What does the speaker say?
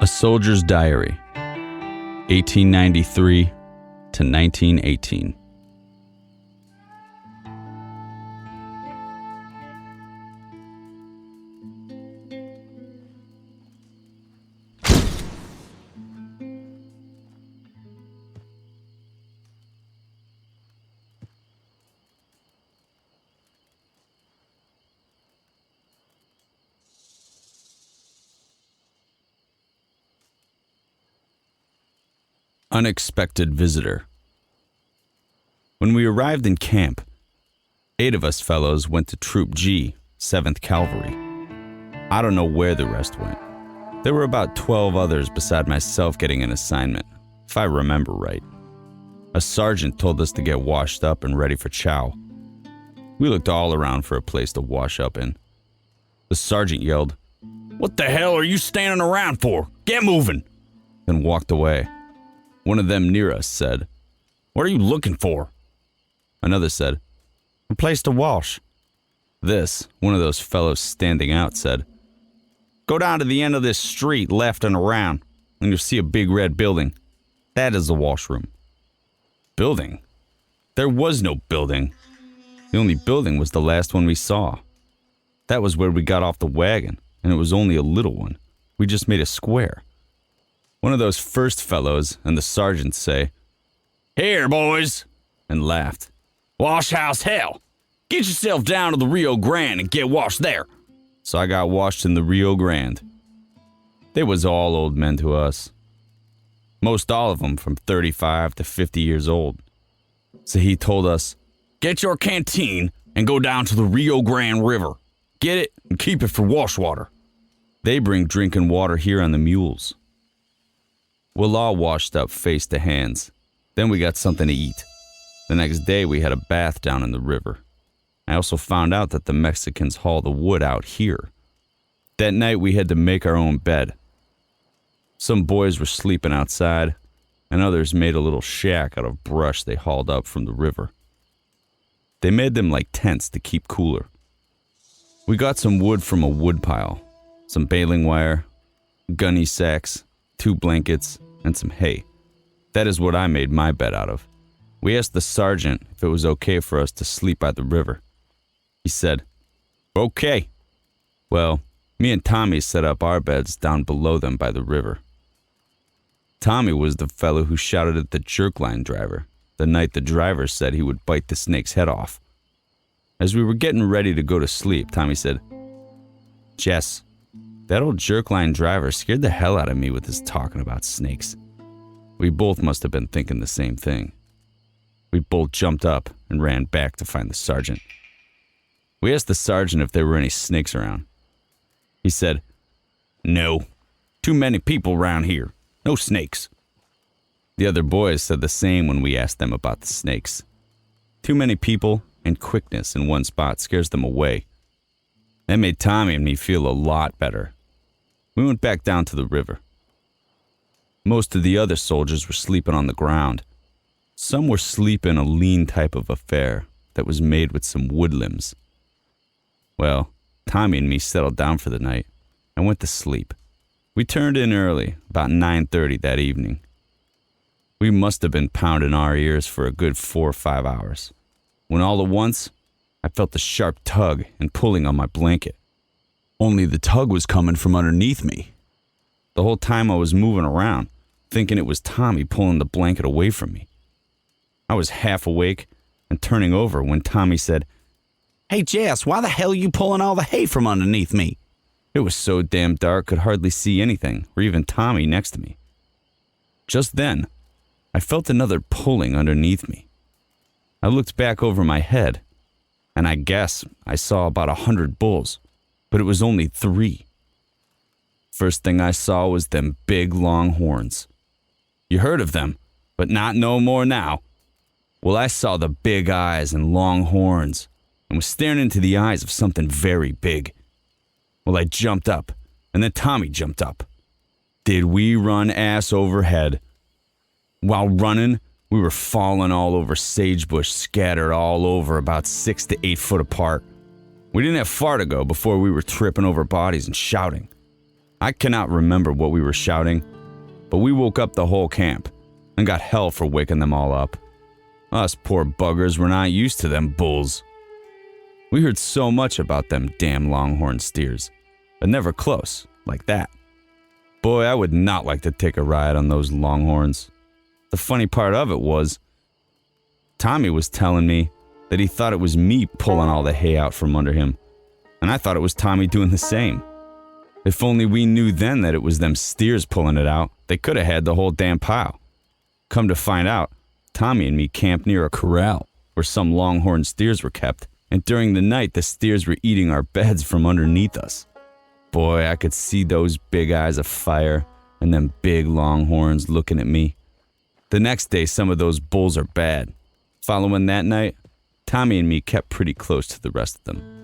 A Soldier's Diary, 1893 to 1918. Unexpected visitor. When we arrived in camp, 8 of us fellows went to Troop G, 7th Cavalry. I don't know where the rest went. There were about 12 others beside myself getting an assignment, if I remember right. A sergeant told us to get washed up and ready for chow. We looked all around for a place to wash up in. The sergeant yelled, "What the hell are you standing around for? Get moving!" Then walked away. One of them near us said, "What are you looking for?" Another said, "A place to wash." This, one of those fellows standing out, said, "Go down to the end of this street left and around, and you'll see a big red building. That is the washroom." Building? There was no building. The only building was the last one we saw. That was where we got off the wagon, and it was only a little one. We just made a square. One of those first fellows and the sergeant say, "Here, boys," and laughed. "Wash house hell. Get yourself down to the Rio Grande and get washed there." So I got washed in the Rio Grande. They was all old men to us. Most all of them from 35 to 50 years old. So he told us, "Get your canteen and go down to the Rio Grande River. Get it and keep it for wash water. They bring drinking water here on the mules." We'll all washed up face to hands. Then we got something to eat. The next day we had a bath down in the river. I also found out that the Mexicans haul the wood out here. That night we had to make our own bed. Some boys were sleeping outside, and others made a little shack out of brush they hauled up from the river. They made them like tents to keep cooler. We got some wood from a wood pile, some baling wire, gunny sacks, 2 blankets, and some hay. That is what I made my bed out of. We asked the sergeant if it was okay for us to sleep by the river. He said, "Okay." Well, me and Tommy set up our beds down below them by the river. Tommy was the fellow who shouted at the jerk-line driver the night the driver said he would bite the snake's head off. As we were getting ready to go to sleep, Tommy said, "Jess, that old jerk-line driver scared the hell out of me with his talking about snakes." We both must have been thinking the same thing. We both jumped up and ran back to find the sergeant. We asked the sergeant if there were any snakes around. He said, "No, too many people around here. No snakes." The other boys said the same when we asked them about the snakes. Too many people and quickness in one spot scares them away. That made Tommy and me feel a lot better. We went back down to the river. Most of the other soldiers were sleeping on the ground. Some were sleeping a lean type of affair that was made with some wood limbs. Well, Tommy and me settled down for the night and went to sleep. We turned in early, about 9:30 that evening. We must have been pounding our ears for a good 4 or 5 hours, when all at once, I felt a sharp tug and pulling on my blanket. Only the tug was coming from underneath me. The whole time I was moving around, thinking it was Tommy pulling the blanket away from me. I was half awake and turning over when Tommy said, "Hey Jess, why the hell are you pulling all the hay from underneath me?" It was so damn dark could hardly see anything, or even Tommy next to me. Just then, I felt another pulling underneath me. I looked back over my head, and I guess I saw about 100 bulls, but it was only 3. First thing I saw was them big long horns. You heard of them, but not no more now. Well, I saw the big eyes and long horns, and was staring into the eyes of something very big. Well, I jumped up, and then Tommy jumped up. Did we run ass over head? While running, we were falling all over sagebush scattered all over about 6 to 8 foot apart. We didn't have far to go before we were tripping over bodies and shouting. I cannot remember what we were shouting, but we woke up the whole camp and got hell for waking them all up. Us poor buggers were not used to them bulls. We heard so much about them damn longhorn steers, but never close like that. Boy, I would not like to take a ride on those longhorns. The funny part of it was, Tommy was telling me that he thought it was me pulling all the hay out from under him, and I thought it was Tommy doing the same. If only we knew then that it was them steers pulling it out, they could have had the whole damn pile. Come to find out, Tommy and me camped near a corral where some longhorn steers were kept, and during the night the steers were eating our beds from underneath us. Boy, I could see those big eyes of fire and them big longhorns looking at me. The next day, some of those bulls are bad. Following that night, Tommy and me kept pretty close to the rest of them.